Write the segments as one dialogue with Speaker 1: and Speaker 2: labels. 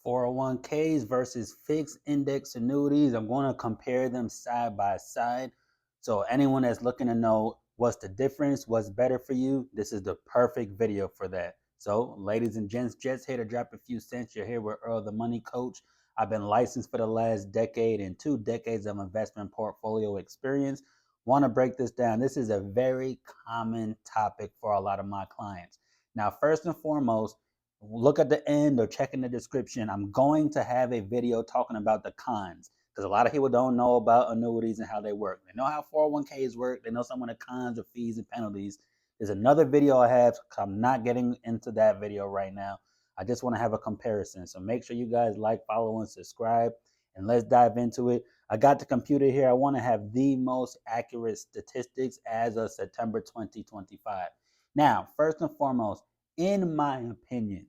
Speaker 1: 401ks versus fixed index annuities. I'm going to compare them side by side. So anyone that's looking to know what's the difference, what's better for you, this is the perfect video for that. So ladies and gents, just here to drop a few cents. You're here with Earl, the money coach. I've been licensed for the last decade and 2 decades of investment portfolio experience. Want to break this down. This is a very common topic for a lot of my clients. Now, first and foremost, look at the end or check in the description. I'm going to have a video talking about the cons because a lot of people don't know about annuities and how they work. They know how 401ks work. They know some of the cons of fees and penalties. There's another video I have. I'm not getting into that video right now. I just want to have a comparison. So make sure you guys like, follow, and subscribe. And let's dive into it. I got the computer here. I want to have the most accurate statistics as of September 2025. Now, first and foremost, in my opinion,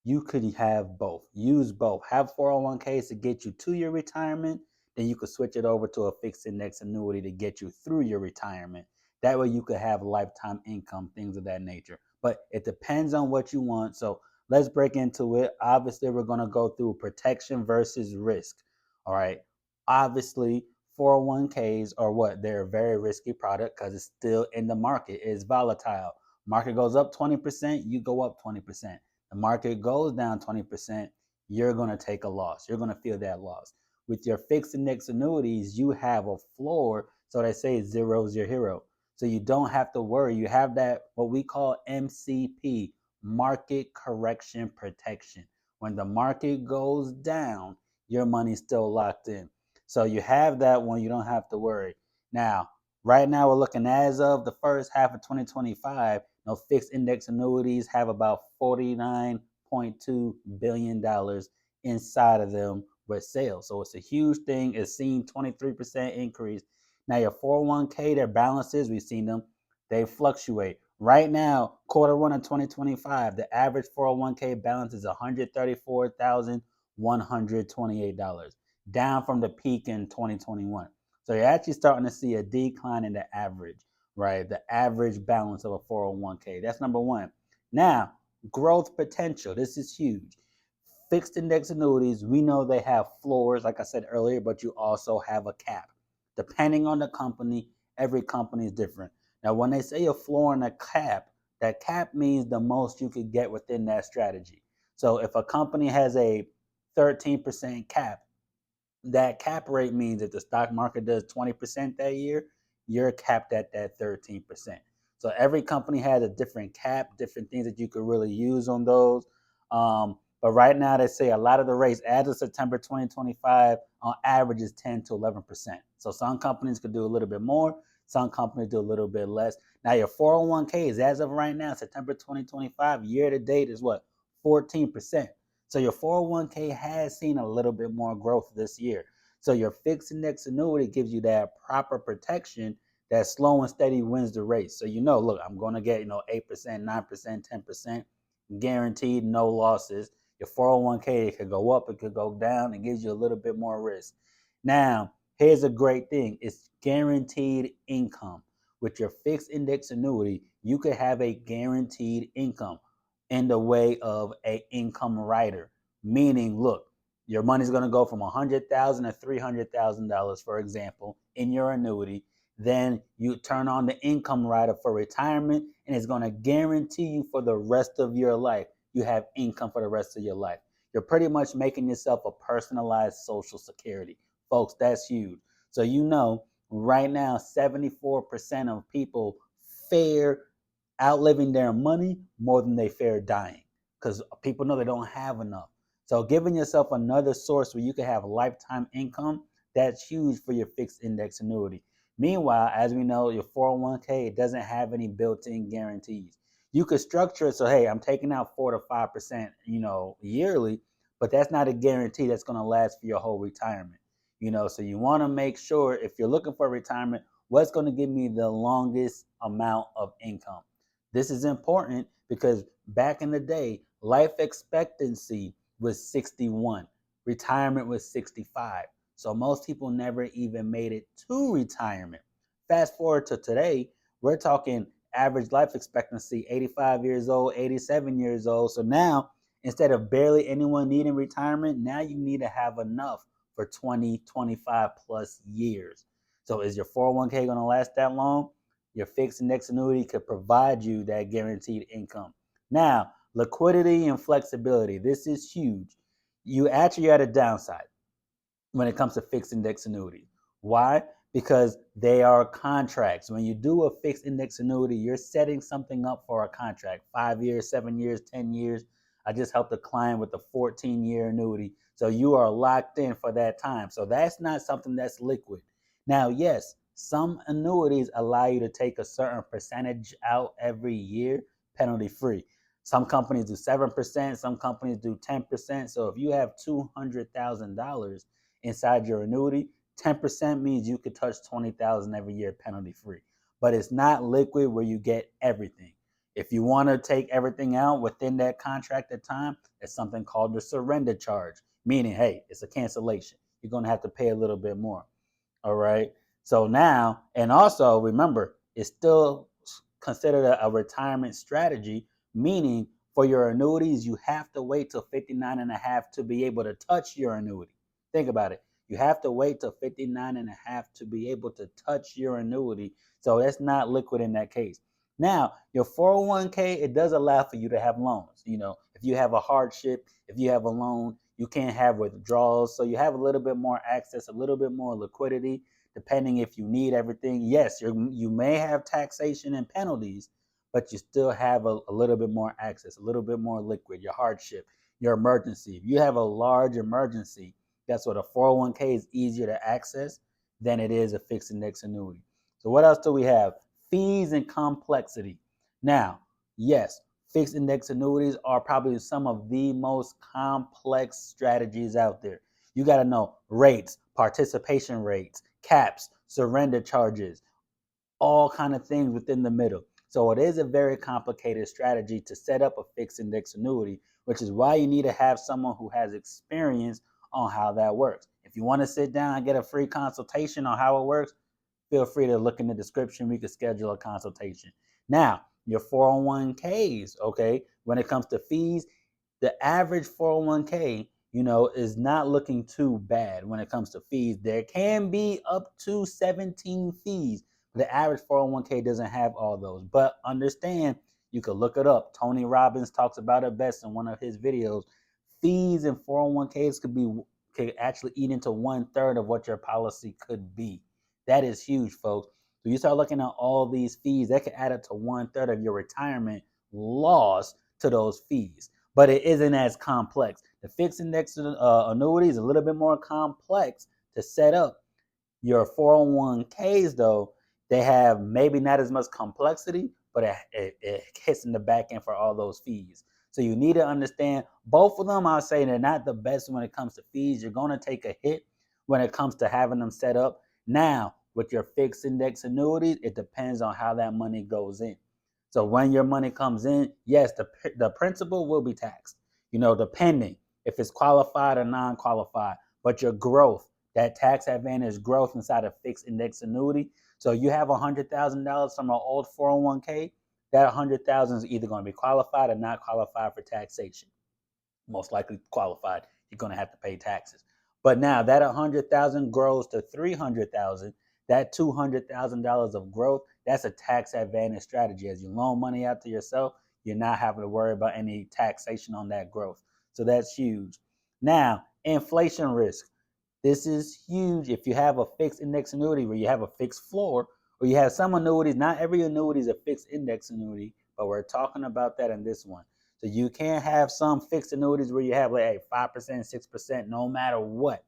Speaker 1: you could have both. Use both. Have 401ks to get you to your retirement. Then you could switch it over to a fixed index annuity to get you through your retirement. That way you could have lifetime income, things of that nature. But it depends on what you want. So let's break into it. Obviously, we're going to go through protection versus risk. All right. Obviously, 401ks are what? They're a very risky product because it's still in the market. It's volatile. Market goes up 20%, you go up 20%. The market goes down 20%, you're going to take a loss. You're going to feel that loss. With your fixed index annuities, you have a floor. So they say zero is your hero. So you don't have to worry. You have that, what we call MCP, market correction protection. When the market goes down, your money's still locked in. So you have that one, you don't have to worry. Now, right now, we're looking as of the first half of 2025. Fixed index annuities have about $49.2 billion inside of them with sales. So it's a huge thing. It's seen 23% increase. Now your 401k, their balances, we've seen them, they fluctuate. Right now, quarter one of 2025, the average 401k balance is $134,128, down from the peak in 2021. So you're actually starting to see a decline in the average, right? The average balance of a 401k. That's number one. Now, growth potential. This is huge. Fixed index annuities, we know they have floors, like I said earlier, but you also have a cap. Depending on the company, every company is different. Now, when they say a floor and a cap, that cap means the most you could get within that strategy. So if a company has a 13% cap, that cap rate means if the stock market does 20% that year, you're capped at that 13%. So every company has a different cap, different things that you could really use on those. But right now, they say a lot of the rates as of September 2025 on average is 10 to 11%. So some companies could do a little bit more, some companies do a little bit less. Now, your 401ks, as of right now, September 2025, year to date is what? 14%. So your 401k has seen a little bit more growth this year. So your fixed index annuity gives you that proper protection that slow and steady wins the race. So look, I'm going to get 8%, 9%, 10% guaranteed, no losses. Your 401k, it could go up, it could go down. It gives you a little bit more risk. Now, here's a great thing. It's guaranteed income. With your fixed index annuity, you could have a guaranteed income in the way of an income rider. Meaning, look, your money's going to go from $100,000 to $300,000, for example, in your annuity. Then you turn on the income rider for retirement, and it's going to guarantee you for the rest of your life. You have income for the rest of your life. You're pretty much making yourself a personalized Social Security. Folks, that's huge. So right now, 74% of people fare outliving their money more than they fear dying because people know they don't have enough. So giving yourself another source where you can have lifetime income, that's huge for your fixed index annuity. Meanwhile, as we know, your 401k, it doesn't have any built-in guarantees. You could structure it so, hey, I'm taking out 4 to 5%, yearly, but that's not a guarantee that's going to last for your whole retirement. So you want to make sure if you're looking for retirement, what's going to give me the longest amount of income? This is important because back in the day, life expectancy was 61. Retirement was 65. So most people never even made it to retirement. Fast forward to today, we're talking average life expectancy 85 years old, 87 years old. So now Instead of barely anyone needing retirement, now you need to have enough for 20, 25 plus years. So is your 401k going to last that long? Your fixed index annuity could provide you that guaranteed income. Now, liquidity and flexibility. This is huge. You actually are at a downside when it comes to fixed index annuities. Why? Because they are contracts. When you do a fixed index annuity, you're setting something up for a contract, 5 years, 7 years, 10 years. I just helped a client with a 14-year annuity. So you are locked in for that time. So that's not something that's liquid. Now, yes, some annuities allow you to take a certain percentage out every year, penalty free. Some companies do 7%, some companies do 10%. So if you have $200,000 inside your annuity, 10% means you could touch 20,000 every year penalty free. But it's not liquid where you get everything. If you want to take everything out within that contracted time, it's something called the surrender charge, meaning, hey, it's a cancellation. You're going to have to pay a little bit more. All right. So now, and also remember, it's still considered a retirement strategy, meaning for your annuities, you have to wait till 59 and a half to be able to touch your annuity. Think about it. You have to wait till 59 and a half to be able to touch your annuity. So that's not liquid in that case. Now, your 401k, it does allow for you to have loans. If you have a hardship, if you have a loan, you can't have withdrawals. So you have a little bit more access, a little bit more liquidity, depending if you need everything. Yes, you may have taxation and penalties, but you still have a little bit more access, a little bit more liquid, your hardship, your emergency. If you have a large emergency, that's what a 401k is easier to access than it is a fixed index annuity. So what else do we have? Fees and complexity. Now, yes, fixed index annuities are probably some of the most complex strategies out there. You got to know rates, participation rates, caps, surrender charges, all kind of things within the middle. So it is a very complicated strategy to set up a fixed index annuity, which is why you need to have someone who has experience on how that works. If you want to sit down and get a free consultation on how it works, feel free to look in the description. We could schedule a consultation. Now, your 401ks, okay, when it comes to fees, the average 401k, is not looking too bad when it comes to fees. There can be up to 17 fees. The average 401k doesn't have all those. But understand, you could look it up. Tony Robbins talks about it best in one of his videos. Fees in 401ks could actually eat into 1/3 of what your policy could be. That is huge, folks. So you start looking at all these fees, that could add up to 1/3 of your retirement loss to those fees. But it isn't as complex. The fixed index annuity is a little bit more complex to set up. Your 401ks, though, they have maybe not as much complexity, but it hits in the back end for all those fees. So you need to understand both of them. I'll say they're not the best when it comes to fees. You're going to take a hit when it comes to having them set up. Now, with your fixed index annuities, it depends on how that money goes in. So when your money comes in, yes, the principal will be taxed, depending if it's qualified or non-qualified. But your growth, that tax advantage growth inside a fixed index annuity. So you have $100,000 from an old 401k, that 100,000 is either going to be qualified or not qualified for taxation. Most likely qualified, you're going to have to pay taxes. But now that 100,000 grows to 300,000, that $200,000 of growth, that's a tax advantage strategy. As you loan money out to yourself, you're not having to worry about any taxation on that growth. So that's huge. Now, inflation risk. This is huge if you have a fixed index annuity where you have a fixed floor, or you have some annuities. Not every annuity is a fixed index annuity, but we're talking about that in this one. So you can't have some fixed annuities where you have like 5%, 6%, no matter what.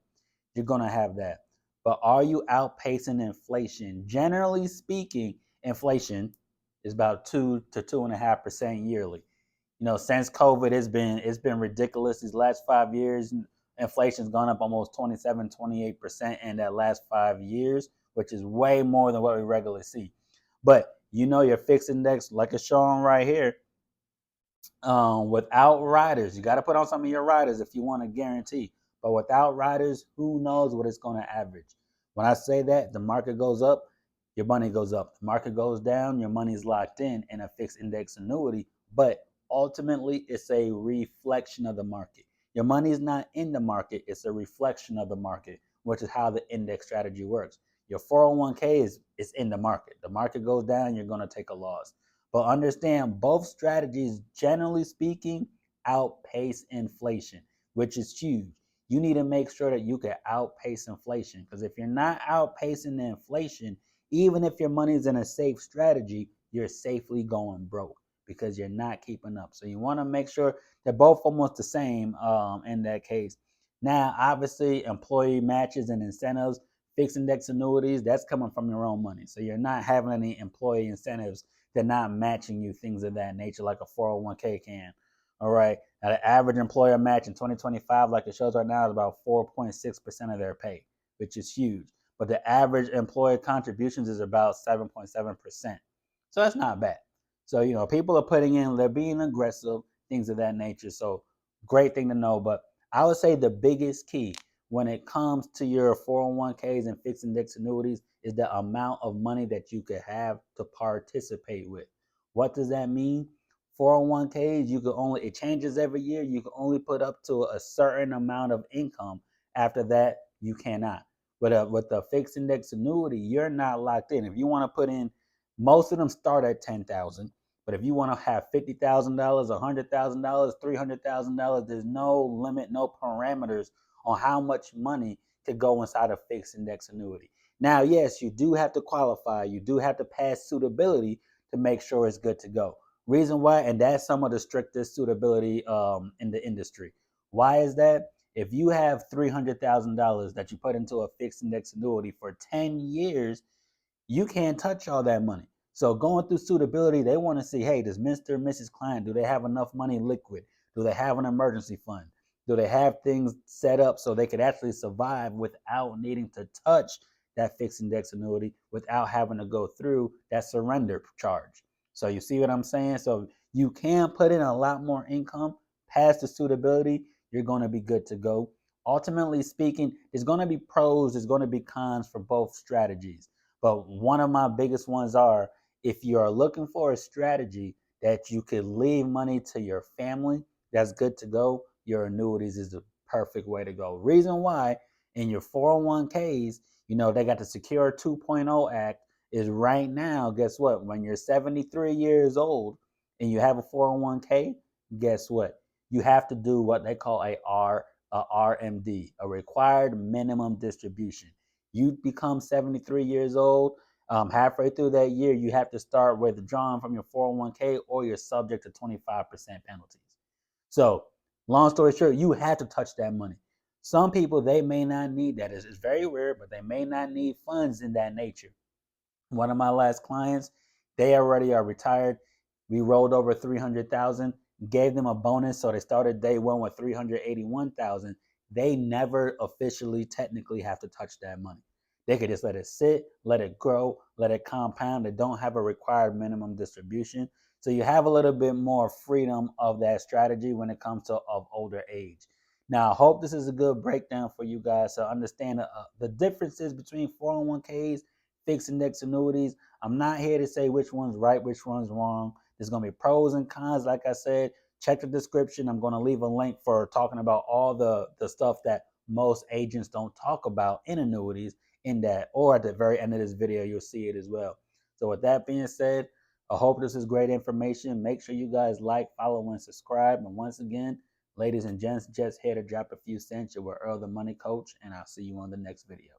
Speaker 1: You're going to have that. But are you outpacing inflation? Generally speaking, inflation is about 2 to 2.5% yearly. Since COVID, it's been ridiculous. These last 5 years, inflation's gone up almost 27, 28% in that last 5 years, which is way more than what we regularly see. But your fixed index, like it's shown right here, without riders, you got to put on some of your riders if you want to guarantee. But without riders, who knows what it's going to average? When I say that, the market goes up, your money goes up. The market goes down, your money's locked in a fixed index annuity. But ultimately it's a reflection of the market. Your money is not in the market, it's a reflection of the market, which is how the index strategy works. Your 401k is in the market. The market goes down, you're going to take a loss. But understand both strategies, generally speaking, outpace inflation, which is huge. You need to make sure that you can outpace inflation, because if you're not outpacing the inflation, even if your money is in a safe strategy, you're safely going broke because you're not keeping up. So you want to make sure they're both almost the same in that case. Now, obviously, employee matches and incentives, fixed index annuities, that's coming from your own money. So you're not having any employee incentives. They're not matching you, things of that nature, like a 401k can. All right. Now, the average employer match in 2025, like it shows right now, is about 4.6% of their pay, which is huge. But the average employer contributions is about 7.7%. So that's not bad. So, people are putting in, they're being aggressive, things of that nature. So, great thing to know. But I would say the biggest key when it comes to your 401ks and fixed index annuities is the amount of money that you could have to participate with. What does that mean? 401ks, it changes every year. You can only put up to a certain amount of income. After that, you cannot. But with the fixed index annuity, you're not locked in. If you want to put in, most of them start at 10,000. But if you want to have $50,000, $100,000, $300,000, there's no limit, no parameters on how much money could go inside a fixed index annuity. Now, yes, you do have to qualify. You do have to pass suitability to make sure it's good to go. Reason why, and that's some of the strictest suitability in the industry. Why is that? If you have $300,000 that you put into a fixed index annuity for 10 years, you can't touch all that money. So going through suitability, they want to see, hey, does Mr. and Mrs. Client, do they have enough money liquid? Do they have an emergency fund? Do they have things set up so they could actually survive without needing to touch that fixed index annuity, without having to go through that surrender charge? So you see what I'm saying? So you can put in a lot more income past the suitability. You're going to be good to go. Ultimately speaking, there's going to be pros, there's going to be cons for both strategies. But one of my biggest ones are, if you are looking for a strategy that you could leave money to your family, that's good to go, your annuities is the perfect way to go. Reason why, in your 401ks, they got the Secure 2.0 Act, is right now, guess what? When you're 73 years old and you have a 401k, guess what? You have to do what they call a RMD, a required minimum distribution. You become 73 years old, halfway through that year, you have to start withdrawing from your 401k, or you're subject to 25% penalties. So, long story short, you have to touch that money. Some people, they may not need that. It's very rare, but they may not need funds in that nature. One of my last clients, they already are retired. We rolled over 300,000, gave them a bonus, so they started day one with 381,000. They never officially, technically have to touch that money. They could just let it sit, let it grow, let it compound. They don't have a required minimum distribution. So you have a little bit more freedom of that strategy when it comes to of older age. Now, I hope this is a good breakdown for you guys to understand the differences between 401ks, fixed index annuities. I'm not here to say which one's right, which one's wrong. There's going to be pros and cons. Like I said, check the description. I'm going to leave a link for talking about all the stuff that most agents don't talk about in annuities in that, or at the very end of this video, you'll see it as well. So with that being said, I hope this is great information. Make sure you guys like, follow, and subscribe. And once again, ladies and gents, just here to drop a few cents. You're with Earl, the Money Coach, and I'll see you on the next video.